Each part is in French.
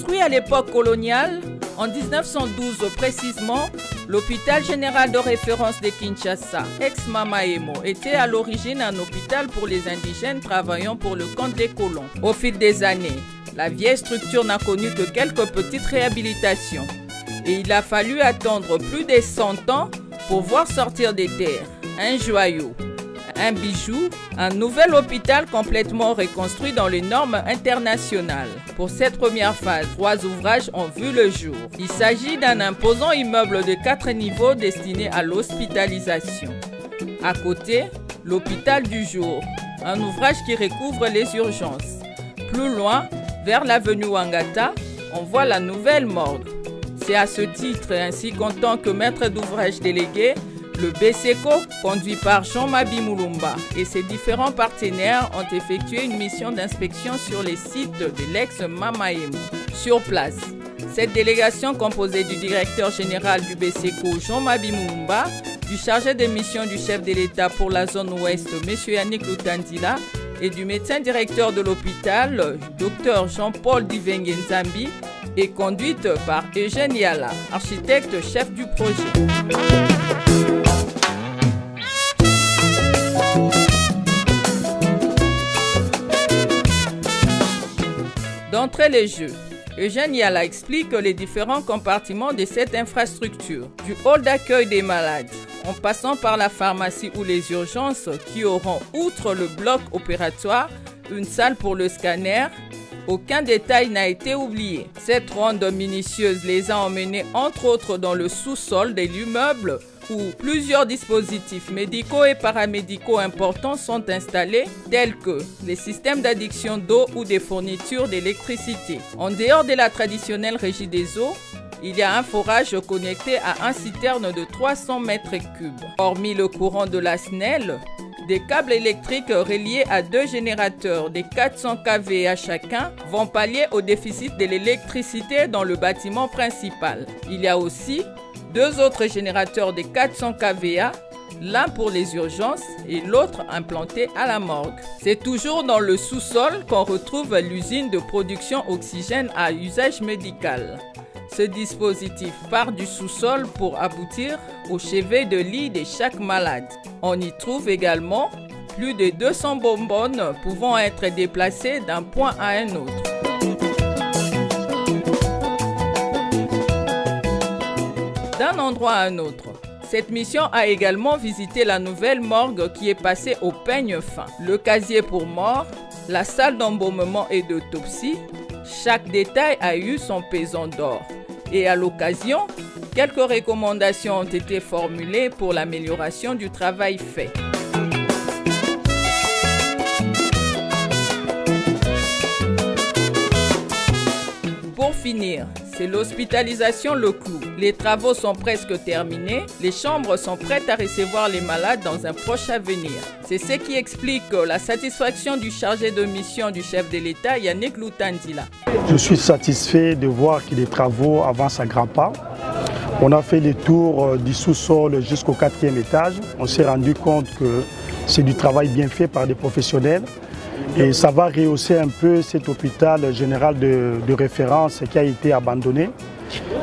Construit à l'époque coloniale, en 1912 précisément, l'hôpital général de référence de Kinshasa, ex-Mamaemo, était à l'origine un hôpital pour les indigènes travaillant pour le compte des colons. Au fil des années, la vieille structure n'a connu que quelques petites réhabilitations. Et il a fallu attendre plus de 100 ans pour voir sortir des terres un joyau, un bijou, un nouvel hôpital complètement reconstruit dans les normes internationales. Pour cette première phase, 3 ouvrages ont vu le jour. Il s'agit d'un imposant immeuble de 4 niveaux destiné à l'hospitalisation. À côté, l'hôpital du jour, un ouvrage qui recouvre les urgences. Plus loin, vers l'avenue Wangata, on voit la nouvelle morgue. C'est à ce titre ainsi qu'en tant que maître d'ouvrage délégué, le BCECO, conduit par Jean-Mabi Moulumba et ses différents partenaires, ont effectué une mission d'inspection sur les sites de l'ex-Mamaemo. Sur place, cette délégation composée du directeur général du BCECO, Jean-Mabi Moulumba, du chargé de mission du chef de l'État pour la zone ouest, M. Yannick Lutandila, et du médecin directeur de l'hôpital, Dr Jean-Paul Divengue Nzambi, est conduite par Eugène Yala, architecte chef du projet. D'entrée les jeux, Eugène Yala explique les différents compartiments de cette infrastructure, du hall d'accueil des malades, en passant par la pharmacie ou les urgences qui auront, outre le bloc opératoire, une salle pour le scanner. Aucun détail n'a été oublié. Cette ronde minutieuse les a emmenés entre autres dans le sous-sol de l'immeuble où plusieurs dispositifs médicaux et paramédicaux importants sont installés, tels que les systèmes d'adduction d'eau ou des fournitures d'électricité. En dehors de la traditionnelle régie des eaux, il y a un forage connecté à un citerne de 300 mètres cubes. Hormis le courant de la SNEL, des câbles électriques reliés à 2 générateurs de 400 kVA chacun vont pallier au déficit de l'électricité dans le bâtiment principal. Il y a aussi 2 autres générateurs de 400 kVA, l'un pour les urgences et l'autre implanté à la morgue. C'est toujours dans le sous-sol qu'on retrouve l'usine de production oxygène à usage médical. Ce dispositif part du sous-sol pour aboutir au chevet de lit de chaque malade. On y trouve également plus de 200 bonbonnes pouvant être déplacées d'un point à un autre. D'un endroit à un autre, cette mission a également visité la nouvelle morgue qui est passée au peigne fin, le casier pour mort, la salle d'embaumement et d'autopsie. Chaque détail a eu son pesant d'or. Et à l'occasion, quelques recommandations ont été formulées pour l'amélioration du travail fait. Pour finir, c'est l'hospitalisation le clou. Les travaux sont presque terminés. Les chambres sont prêtes à recevoir les malades dans un proche avenir. C'est ce qui explique la satisfaction du chargé de mission du chef de l'État, Yannick Lutandila. Je suis satisfait de voir que les travaux avancent à grands pas. On a fait les tours du sous-sol jusqu'au 4e étage. On s'est rendu compte que c'est du travail bien fait par des professionnels. Et ça va rehausser un peu cet hôpital général de référence qui a été abandonné.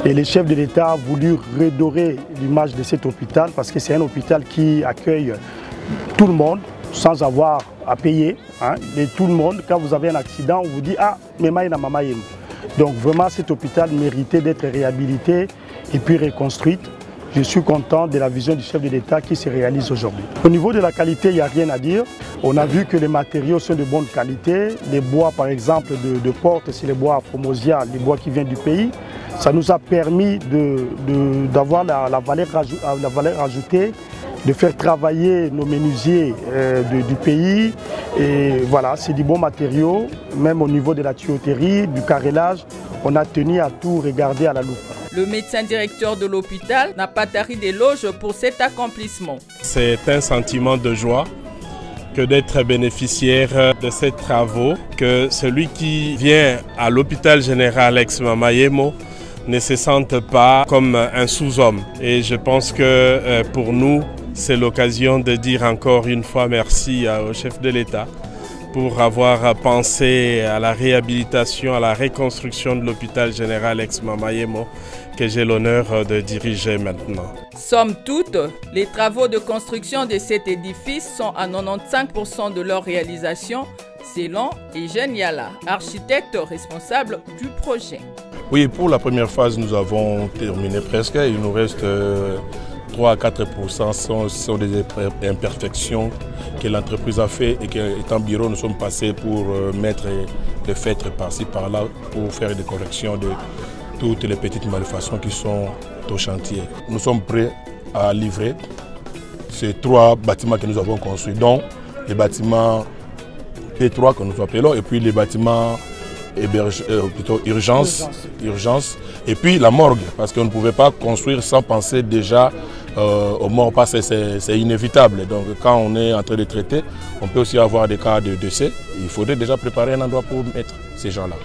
Et le chef de l'État a voulu redorer l'image de cet hôpital parce que c'est un hôpital qui accueille tout le monde sans avoir à payer. Et tout le monde, quand vous avez un accident, on vous dit « Ah, Mema ina mama yenu ». Donc vraiment cet hôpital méritait d'être réhabilité et puis reconstruite. Je suis content de la vision du chef de l'État qui se réalise aujourd'hui. Au niveau de la qualité, il n'y a rien à dire. On a vu que les matériaux sont de bonne qualité. Les bois, par exemple, de porte, c'est les bois Formosia, les bois qui viennent du pays. Ça nous a permis d'avoir la valeur ajoutée, de faire travailler nos menuisiers du pays. Et voilà, c'est du bon matériau, même au niveau de la tuyauterie, du carrelage. On a tenu à tout regarder à la loupe. Le médecin directeur de l'hôpital n'a pas tari d'éloges pour cet accomplissement. C'est un sentiment de joie que d'être bénéficiaire de ces travaux, que celui qui vient à l'hôpital général ex-Mamaemo ne se sente pas comme un sous-homme. Et je pense que pour nous, c'est l'occasion de dire encore une fois merci au chef de l'État pour avoir pensé à la réhabilitation, à la reconstruction de l'hôpital général Ex-Mama Yemo que j'ai l'honneur de diriger maintenant. Somme toute, les travaux de construction de cet édifice sont à 95% de leur réalisation, selon Eugène Yala, architecte responsable du projet. Oui, pour la première phase, nous avons terminé presque. Il nous reste 3 à 4% sont des imperfections que l'entreprise a fait et qu'étant bureau, nous sommes passés pour mettre des feutres par-ci, par-là pour faire des corrections de toutes les petites malfaçons qui sont au chantier. Nous sommes prêts à livrer ces 3 bâtiments que nous avons construits, dont les bâtiments P3 que nous appelons et puis les bâtiments urgence, et puis la morgue, parce qu'on ne pouvait pas construire sans penser déjà aux morts, parce que c'est inévitable. Donc quand on est en train de traiter, on peut aussi avoir des cas de décès. Il faudrait déjà préparer un endroit pour mettre ces gens-là.